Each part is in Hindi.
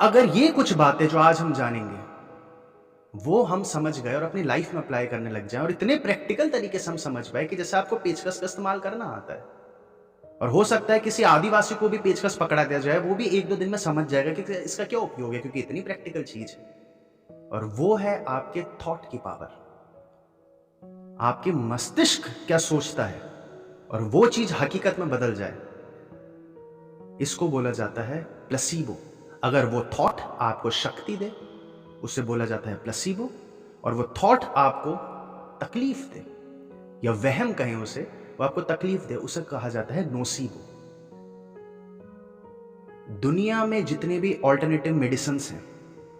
अगर ये कुछ बातें जो आज हम जानेंगे वो हम समझ गए और अपनी लाइफ में अप्लाई करने लग जाए और इतने प्रैक्टिकल तरीके से हम समझ पाए कि जैसे आपको पेचकस का इस्तेमाल करना आता है, और हो सकता है किसी आदिवासी को भी पेचकस पकड़ा दिया जाए, वो भी एक दो दिन में समझ जाएगा कि इसका क्या उपयोग है, क्योंकि इतनी प्रैक्टिकल चीज है। और वो है आपके थॉट की पावर। आपके मस्तिष्क क्या सोचता है और वो चीज हकीकत में बदल जाए, इसको बोला जाता है प्लेसीबो। अगर वो थॉट आपको शक्ति दे, उसे बोला जाता है प्लेसीबो। और वो थॉट आपको तकलीफ दे या वहम कहें उसे, वो आपको तकलीफ दे, उसे कहा जाता है नोसीबो। दुनिया में जितने भी ऑल्टरनेटिव मेडिसिन हैं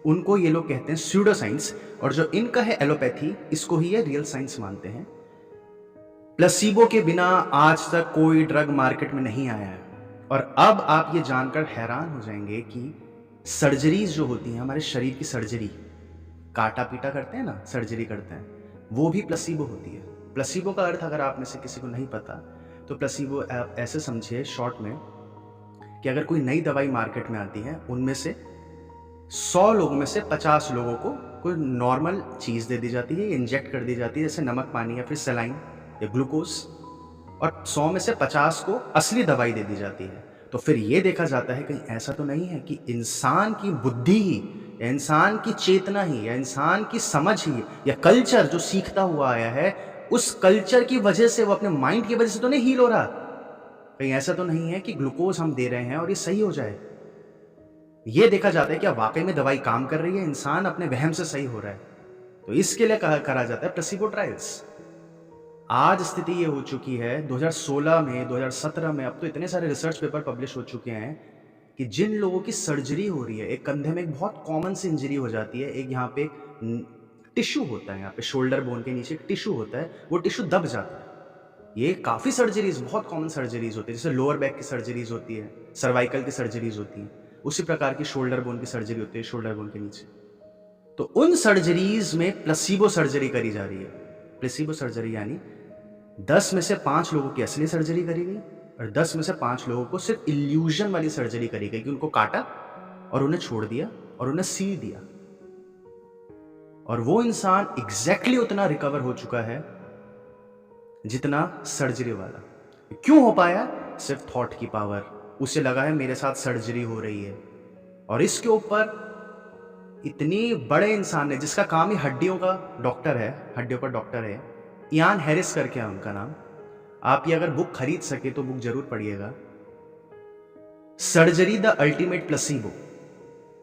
उनको ये लोग कहते हैं स्यूडो साइंस, और जो इनका है एलोपैथी, इसको ही ये रियल साइंस मानते हैं। प्लेसीबो के बिना आज तक कोई ड्रग मार्केट में नहीं आया है। और अब आप ये जानकर हैरान हो जाएंगे कि सर्जरीज जो होती हैं, हमारे शरीर की सर्जरी, काटा पीटा करते हैं ना, सर्जरी करते हैं, वो भी प्लेसीबो होती है। प्लेसीबो का अर्थ अगर आप में से किसी को नहीं पता तो प्लेसीबो आप ऐसे समझिए शॉर्ट में कि अगर कोई नई दवाई मार्केट में आती है, उनमें से 100 लोगों में से 50 लोगों को कोई नॉर्मल चीज़ दे दी जाती है, इंजेक्ट कर दी जाती है, जैसे नमक पानी या फिर सलाइन या ग्लूकोज, और 100 में से 50 को असली दवाई दे दी जाती है। तो फिर ये देखा जाता है कहीं ऐसा तो नहीं है कि इंसान की बुद्धि ही या इंसान की चेतना ही या इंसान की समझ ही या कल्चर जो सीखता हुआ आया है, उस कल्चर की वजह से, वो अपने माइंड की वजह से तो नहीं हील हो रहा। कहीं ऐसा तो नहीं है कि ग्लूकोज हम दे रहे हैं और ये सही हो जाए। ये देखा जाता है कि वाकई में दवाई काम कर रही है, इंसान अपने वहम से सही हो रहा है। तो इसके लिए करा जाता है प्लेसीबो ट्रायल्स। आज स्थिति ये हो चुकी है 2016 में, 2017 में, अब तो इतने सारे रिसर्च पेपर पब्लिश हो चुके हैं कि जिन लोगों की सर्जरी हो रही है, एक कंधे में एक बहुत कॉमन सी इंजरी हो जाती है, एक यहाँ पे टिश्यू होता है, यहाँ पे शोल्डर बोन के नीचे एक टिश्यू होता है, वो टिश्यू दब जाता है। ये काफ़ी सर्जरीज, बहुत कॉमन सर्जरीज होती है, जैसे लोअर बैक की सर्जरीज होती है, सर्वाइकल की सर्जरीज होती है, उसी प्रकार की शोल्डर बोन की सर्जरी होती है, शोल्डर बोन के नीचे। तो उन सर्जरीज में प्लेसीबो सर्जरी करी जा रही है। प्लेसीबो सर्जरी यानी 10 में से 5 लोगों की असली सर्जरी करी गई और 10 में से 5 लोगों को सिर्फ इल्यूजन वाली सर्जरी करी गई कि उनको काटा और उन्हें छोड़ दिया और उन्हें सी दिया, और वो इंसान एग्जैक्टली उतना रिकवर हो चुका है जितना सर्जरी वाला। क्यों हो पाया? सिर्फ थॉट की पावर। उसे लगा है मेरे साथ सर्जरी हो रही है, और इसके ऊपर इतनी बड़े इंसान ने, जिसका काम ही हड्डियों का डॉक्टर है, हड्डियों का डॉक्टर है, इयान हैरिस करके है उनका नाम। आप ये अगर बुक खरीद सके तो बुक जरूर पढ़िएगा, सर्जरी द अल्टीमेट प्लेसीबो।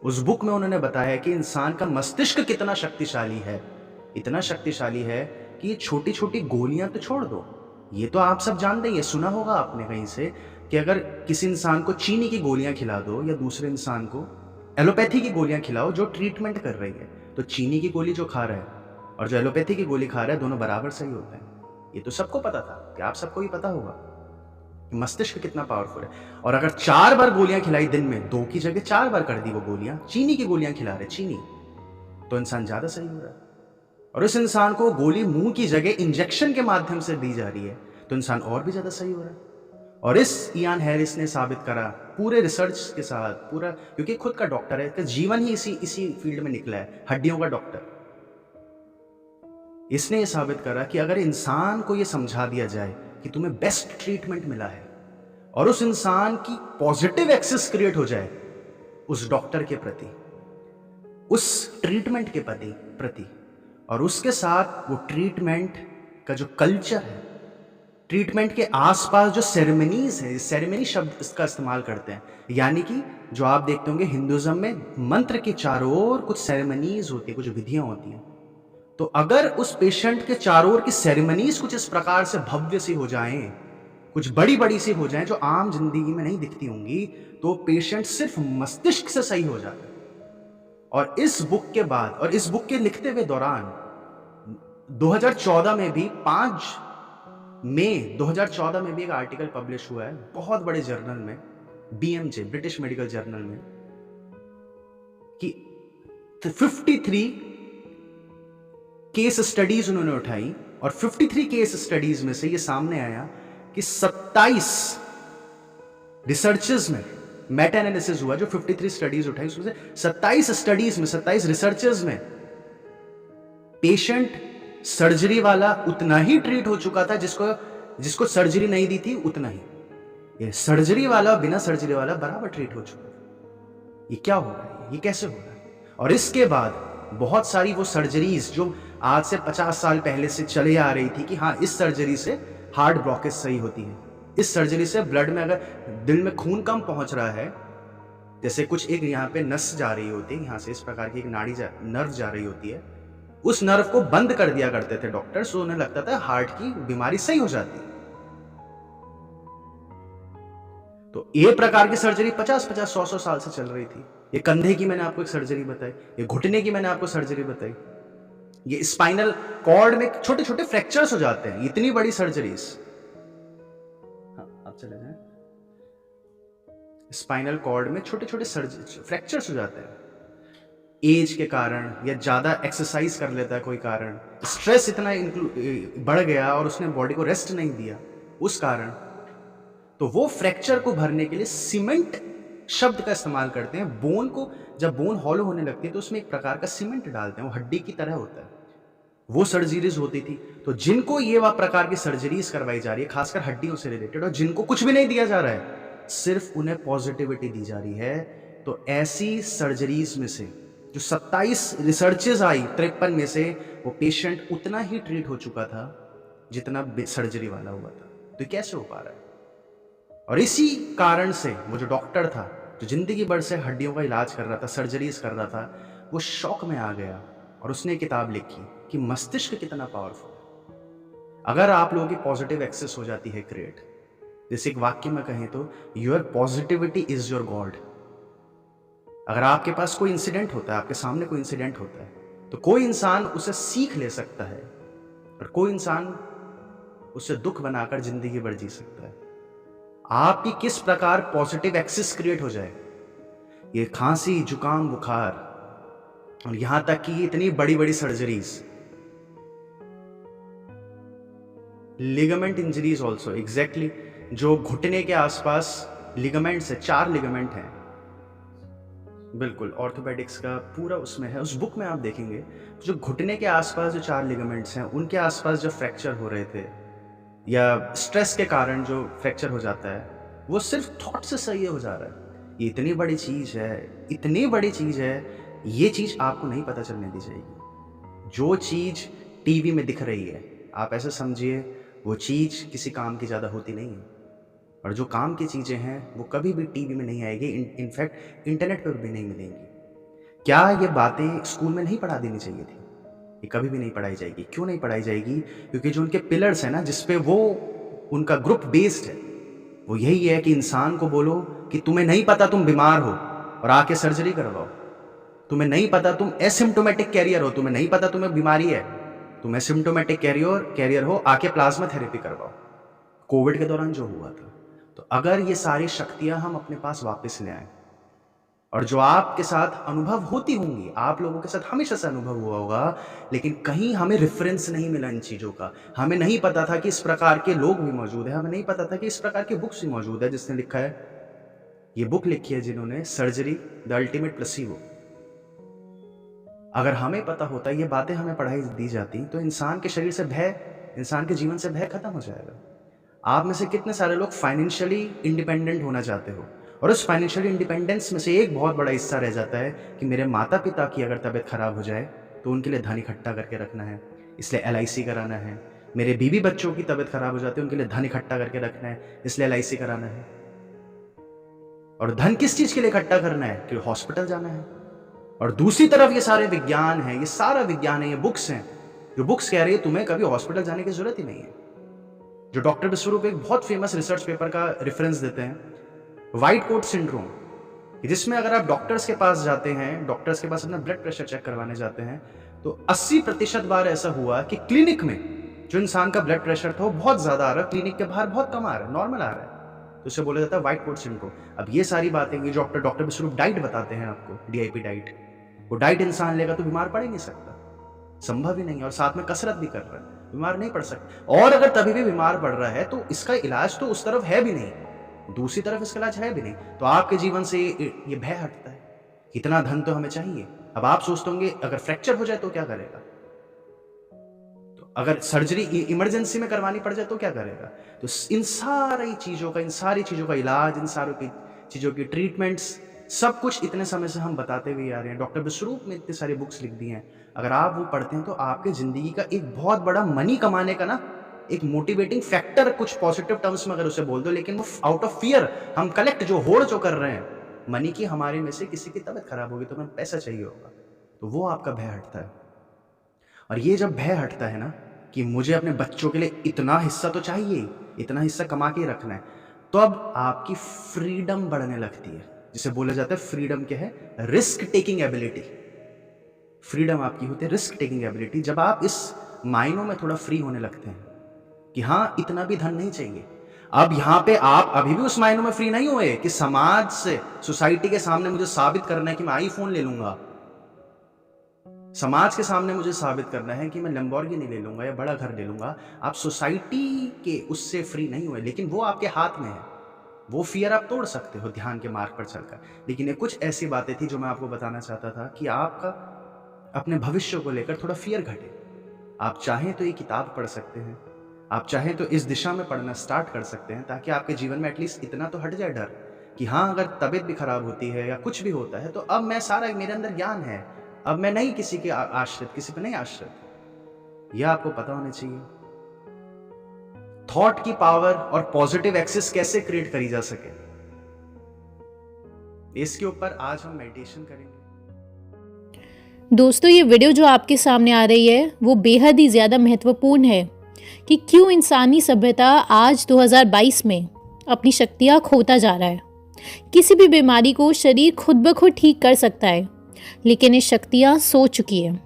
उस बुक में उन्होंने बताया कि इंसान का मस्तिष्क कितना शक्तिशाली है, इतना शक्तिशाली है कि ये छोटी छोटी गोलियां तो छोड़ दो, ये तो आप सब जानते हैं, ये सुना होगा आपने कहीं से कि अगर किसी इंसान को चीनी की गोलियां खिला दो या दूसरे इंसान को एलोपैथी की गोलियां खिलाओ जो ट्रीटमेंट कर रही है, तो चीनी की गोली जो खा रहा है और जो एलोपैथी की गोली खा रहा है, दोनों बराबर सही होते हैं। ये तो सबको पता था, कि आप सबको ही पता होगा कि मस्तिष्क कितना पावरफुल है। और अगर 4 बार गोलियां खिलाई दिन में, 2 की जगह 4 बार कर दी वो गोलियां, चीनी की गोलियां खिला रहे, चीनी, तो इंसान ज्यादा सही हो रहा है। और उस इंसान को गोली मुंह की जगह इंजेक्शन के माध्यम से दी जा रही है, तो इंसान और भी ज्यादा सही हो रहा है। और इस इयान हैरिस ने साबित करा पूरे रिसर्च के साथ, पूरा, क्योंकि खुद का डॉक्टर है, इसका जीवन ही इसी फील्ड में निकला है, हड्डियों का डॉक्टर। इसने ये साबित करा कि अगर इंसान को ये समझा दिया जाए कि तुम्हें बेस्ट ट्रीटमेंट मिला है, और उस इंसान की पॉजिटिव एक्सेस क्रिएट हो जाए उस डॉक्टर के प्रति, उस ट्रीटमेंट के प्रति, और उसके साथ वो ट्रीटमेंट का जो कल्चर है, ट्रीटमेंट के आसपास जो सेरेमनीज है, सेरेमनी शब्द इसका इस्तेमाल करते हैं, यानी कि जो आप देखते होंगे हिंदुइज्म में मंत्र के चारों ओर कुछ सेरेमनीज होती है, कुछ विधियां होती हैं। तो अगर उस पेशेंट के चारों ओर की सेरेमनीज कुछ इस प्रकार से भव्य सी हो जाएं, कुछ बड़ी बड़ी सी हो जाएं, जो आम जिंदगी में नहीं दिखती होंगी, तो पेशेंट सिर्फ मस्तिष्क से सही हो जाता है। और इस बुक के बाद, और इस बुक के लिखते हुए दौरान 2014 में भी 5 मई 2014 में भी एक आर्टिकल पब्लिश हुआ है बहुत बड़े जर्नल में, BMJ, ब्रिटिश मेडिकल जर्नल में, कि 53 केस स्टडीज उन्होंने उठाई, और 53 केस स्टडीज में से ये सामने आया कि 27 रिसर्चेस में मेटा एनालिसिस हुआ जो 53 स्टडीज उठाई, उसमें से 27 स्टडीज में, 27 रिसर्चेस में पेशेंट सर्जरी वाला उतना ही ट्रीट हो चुका था जिसको सर्जरी नहीं दी थी उतना ही। ये सर्जरी वाला बिना सर्जरी वाला बराबर ट्रीट हो चुका था। ये क्या हो रहा है, ये कैसे हो रहा है? और इसके बाद बहुत सारी वो सर्जरीज जो आज से 50 साल पहले से चले आ रही थी कि हाँ इस सर्जरी से हार्ट ब्लॉकेज सही होती है, इस सर्जरी से ब्लड में अगर दिल में खून कम पहुंच रहा है, जैसे कुछ एक यहाँ पे नस जा रही होती है, यहाँ से इस प्रकार की एक नर्व जा रही होती है, उस नर्व को बंद कर दिया करते थे डॉक्टर्स, तो उन्हें लगता था हार्ट की बीमारी सही हो जाती है। तो ये प्रकार की सर्जरी 50-50, 100-100 साल से चल रही थी। ये कंधे की मैंने आपको एक सर्जरी बताई, ये घुटने की मैंने आपको सर्जरी बताई, ये स्पाइनल कॉर्ड में छोटे छोटे फ्रैक्चर्स हो जाते हैं, इतनी बड़ी सर्जरीज। हाँ आप चले जाएं। स्पाइनल कॉर्ड में छोटे छोटे फ्रैक्चर्स हो जाते हैं एज के कारण, या ज्यादा एक्सरसाइज कर लेता है कोई कारण, स्ट्रेस इतना बढ़ गया और उसने बॉडी को रेस्ट नहीं दिया उस कारण। तो वो फ्रैक्चर को भरने के लिए सीमेंट शब्द का इस्तेमाल करते हैं। बोन को जब बोन हॉलो होने लगती है तो उसमें एक प्रकार का सीमेंट डालते हैं, वो हड्डी की तरह होता है। वो सर्जरीज होती थी। तो जिनको ये वह प्रकार की सर्जरीज करवाई जा रही है खासकर हड्डियों से रिलेटेड, और जिनको कुछ भी नहीं दिया जा रहा है, सिर्फ उन्हें पॉजिटिविटी दी जा रही है, तो ऐसी सर्जरीज में से जो 27 रिसर्चेज आई 53 में से, वो पेशेंट उतना ही ट्रीट हो चुका था जितना सर्जरी वाला हुआ था। तो कैसे हो पा रहा है? और इसी कारण से वो जो डॉक्टर था जो जिंदगी भर से हड्डियों का इलाज कर रहा था, सर्जरीज कर रहा था, वो शौक में आ गया और उसने किताब लिखी कि मस्तिष्क कितना पावरफुल है। अगर आप लोगों की पॉजिटिव एक्सेस हो जाती है क्रिएट, जैसे एक वाक्य में कहें तो your positivity is your God. अगर आपके पास कोई इंसिडेंट होता है, आपके सामने कोई इंसिडेंट होता है, तो कोई इंसान उसे सीख ले सकता है और कोई इंसान उसे दुख बनाकर जिंदगी भर जी सकता है। आपकी किस प्रकार पॉजिटिव एक्सेस क्रिएट हो जाए, ये खांसी, जुकाम, बुखार, और यहां तक कि इतनी बड़ी बड़ी surgeries, ligament injuries also, exactly जो घुटने के आसपास लिगामेंट्स है, 4 लिगामेंट हैं, बिल्कुल ऑर्थोपेडिक्स का पूरा उसमें है, उस बुक में आप देखेंगे जो घुटने के आसपास जो 4 लिगामेंट्स हैं, उनके आसपास जो फ्रैक्चर हो रहे थे या स्ट्रेस के कारण जो फ्रैक्चर हो जाता है, वो सिर्फ थॉट से सही हो जा रहा है। ये इतनी बड़ी चीज़ है, इतनी बड़ी चीज़ है, ये चीज़ आपको नहीं पता चलने दी जाएगी। जो चीज़ टीवी में दिख रही है, आप ऐसे समझिए वो चीज़ किसी काम की ज़्यादा होती नहीं है, और जो काम की चीज़ें हैं वो कभी भी टीवी में नहीं आएगी, इनफैक्ट इंटरनेट पर भी नहीं मिलेंगी। क्या ये बातें स्कूल में नहीं पढ़ा देनी चाहिए थी? ये कभी भी नहीं पढ़ाई जाएगी। क्यों नहीं पढ़ाई जाएगी? क्योंकि जो उनके पिलर्स हैं ना, जिसपे वो उनका ग्रुप बेस्ड है, वो यही है कि इंसान को बोलो कि तुम्हें नहीं पता तुम बीमार हो और आके सर्जरी करवाओ, तुम्हें नहीं पता तुम एसिम्टोमेटिक कैरियर हो, तुम्हें नहीं पता तुम्हें बीमारी है, तुम एसिम्टोमेटिक कैरियर हो, आके प्लाज्मा थेरेपी करवाओ। कोविड के दौरान जो हुआ था। तो अगर ये सारी शक्तियां हम अपने पास वापस ले आए, और जो आपके साथ अनुभव होती होंगी, आप लोगों के साथ हमेशा से अनुभव हुआ होगा, लेकिन कहीं हमें रेफरेंस नहीं मिला इन चीज़ों का, हमें नहीं पता था कि इस प्रकार के लोग भी मौजूद हैं, हमें नहीं पता था कि इस प्रकार की बुक्स भी मौजूद है। जिसने लिखा है, ये बुक लिखी है जिन्होंने, सर्जरी द अल्टीमेट प्लेसिबो। अगर हमें पता होता, ये बातें हमें पढ़ाई दी जाती, तो इंसान के शरीर से भय, इंसान के जीवन से भय खत्म हो जाएगा। आप में से कितने सारे लोग फाइनेंशियली इंडिपेंडेंट होना चाहते हो, और उस फाइनेंशियल इंडिपेंडेंस में से एक बहुत बड़ा हिस्सा रह जाता है कि मेरे माता पिता की अगर तबीयत खराब हो जाए तो उनके लिए धन इकट्ठा करके रखना है, इसलिए LIC कराना है। मेरे बीवी बच्चों की तबीयत खराब हो जाती है, उनके लिए धन इकट्ठा करके रखना है, इसलिए LIC कराना है। और धन किस चीज के लिए इकट्ठा करना है? कि हॉस्पिटल जाना है। और दूसरी तरफ ये सारे विज्ञान है, ये सारा विज्ञान है, ये बुक्स हैं, जो बुक्स कह रही है तुम्हें कभी हॉस्पिटल जाने की जरूरत ही नहीं है। जो डॉक्टर विश्वरूप एक बहुत फेमस रिसर्च पेपर का रेफरेंस देते हैं, व्हाइट कोट सिंड्रोम, जिसमें अगर आप डॉक्टर्स के पास जाते हैं, डॉक्टर्स के पास अपना ब्लड प्रेशर चेक करवाने जाते हैं, तो 80% बार ऐसा हुआ कि क्लिनिक में जो इंसान का ब्लड प्रेशर था वो बहुत ज्यादा आ रहा है, क्लिनिक के बाहर बहुत कम आ रहा है, नॉर्मल आ रहा है, तो उसे बोला जाता है व्हाइट कोट सिंड्रोम। अब ये सारी बातें, ये जो डॉक्टर विश्वरूप डाइट बताते हैं आपको, DIP डाइट, वो डाइट इंसान लेगा तो बीमार पड़ ही नहीं सकता, संभव ही नहीं, और साथ में कसरत भी कर रहा है, बीमार नहीं पड़ सकता। और अगर तभी भी बीमार पड़ रहा है तो इसका इलाज तो उस तरफ है भी नहीं, दूसरी तरफ इसका इलाज है भी नहीं, तो आपके जीवन से ये भय हटता है। इतना धन तो हमें चाहिए। अब आप सोचते होंगे अगर फ्रैक्चर हो जाए तो क्या करेगा, तो अगर सर्जरी इमरजेंसी में करवानी पड़ जाए तो क्या करेगा। तो इन सारी चीज़ों का इलाज, इन सारी की चीज़ों की ट्रीटमेंट्स, सब कुछ इतने समय से हम बताते हुए आ रहे हैं। डॉक्टर विश्वरूप ने इतनी सारी बुक्स लिख दी हैं, अगर आप वो पढ़ते हैं तो आपके ज़िंदगी का एक बहुत बड़ा मनी कमाने का ना एक मोटिवेटिंग फैक्टर, कुछ पॉजिटिव टर्म्स में अगर उसे बोल दो, लेकिन वो आउट ऑफ फियर हम कलेक्ट जो होड़ जो कर रहे हैं मनी की, हमारे में से किसी की तबीयत खराब होगी तो हमें पैसा चाहिए होगा, तो वो आपका भय हटता है। और ये जब भय हटता है ना कि मुझे अपने बच्चों के लिए इतना हिस्सा तो चाहिए, इतना हिस्सा कमा के रखना है, तो अब आपकी फ्रीडम बढ़ने लगती है। जिसे बोला जाता है फ्रीडम क्या है, रिस्क टेकिंग एबिलिटी। फ्रीडम आपकी होती है रिस्क टेकिंग एबिलिटी। जब आप इस मायनों में थोड़ा फ्री होने लगते हैं कि हाँ इतना भी धन नहीं चाहिए। अब यहाँ पे आप अभी भी उस मायनों में फ्री नहीं हुए कि समाज से, सोसाइटी के सामने मुझे साबित करना है कि मैं आईफोन ले लूंगा, समाज के सामने मुझे साबित करना है कि मैं लैम्बोर्गिनी ले लूंगा या बड़ा घर ले लूंगा। आप सोसाइटी के उससे फ्री नहीं हुए, लेकिन वो आपके हाथ में है। वो फियर आप तोड़ सकते हो ध्यान के मार्ग पर चलकर। लेकिन ये कुछ ऐसी बातें थी जो मैं आपको बताना चाहता था कि आपका अपने भविष्य को लेकर थोड़ा फियर घटे। आप चाहें तो ये किताब पढ़ सकते हैं, आप चाहें तो इस दिशा में पढ़ना स्टार्ट कर सकते हैं, ताकि आपके जीवन में एटलीस्ट इतना तो हट जाए डर कि हाँ अगर तबीयत भी खराब होती है या कुछ भी होता है तो अब मैं सारा, मेरे अंदर ज्ञान है, अब मैं नहीं किसी के आश्रित, किसी पे नहीं आश्रित। यह आपको पता होना चाहिए। थॉट की पावर और पॉजिटिव एक्सेस कैसे क्रिएट करी जा सके, इसके ऊपर आज हम मेडिटेशन करेंगे। दोस्तों, ये वीडियो जो आपके सामने आ रही है वो बेहद ही ज़्यादा महत्वपूर्ण है कि क्यों इंसानी सभ्यता आज 2022 में अपनी शक्तियाँ खोता जा रहा है। किसी भी बीमारी को शरीर खुद ब खुद ठीक कर सकता है, लेकिन ये शक्तियाँ सो चुकी है,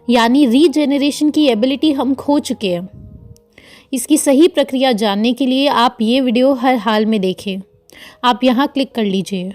यानी रीजेनरेशन की एबिलिटी हम खो चुके हैं। इसकी सही प्रक्रिया जानने के लिए आप ये वीडियो हर हाल में देखें। आप यहाँ क्लिक कर लीजिए।